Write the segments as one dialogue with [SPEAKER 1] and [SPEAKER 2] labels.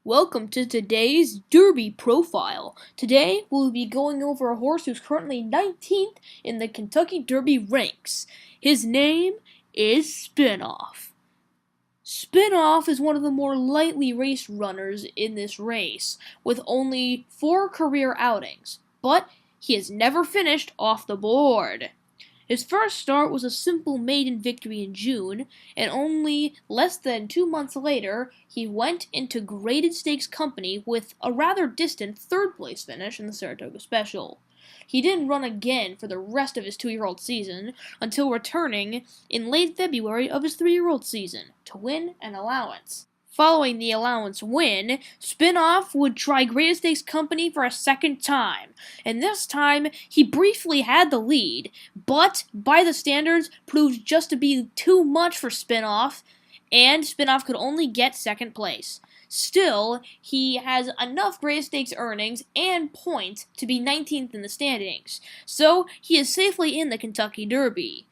[SPEAKER 1] Welcome to today's Derby profile. Today we'll be going over a horse who's currently 19th in the Kentucky Derby ranks. His name is Spinoff. Spinoff is one of the more lightly raced runners in this race, with only 4 career outings, but he has never finished off the board. His first start was a simple maiden victory in June, and only less than 2 months later, he went into graded stakes company with a rather distant third-place finish in the Saratoga Special. He didn't run again for the rest of his 2-year-old season until returning in late February of his 3-year-old season to win an allowance. Following the allowance win, Spinoff would try graded stakes company for a second time, and this time he briefly had the lead, but by the standards proved just to be too much for Spinoff, and Spinoff could only get second place. Still, he has enough graded stakes earnings and points to be 19th in the standings, so he is safely in the Kentucky Derby.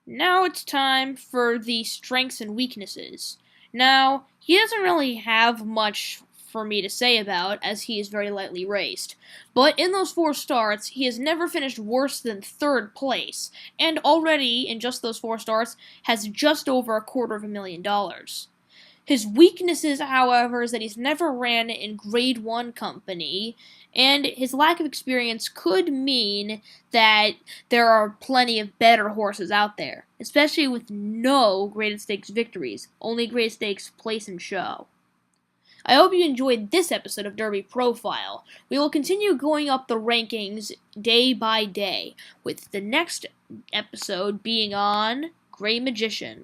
[SPEAKER 1] Now it's time for the strengths and weaknesses. Now, he doesn't really have much for me to say about, as he is very lightly raced. But in those 4 starts, he has never finished worse than 3rd place, and already, in just those 4 starts, has just over $250,000. His weaknesses, however, is that he's never ran in Grade 1 company, and his lack of experience could mean that there are plenty of better horses out there, especially with no graded stakes victories, only graded stakes place and show. I hope you enjoyed this episode of Derby Profile. We will continue going up the rankings day by day, with the next episode being on Grey Magician.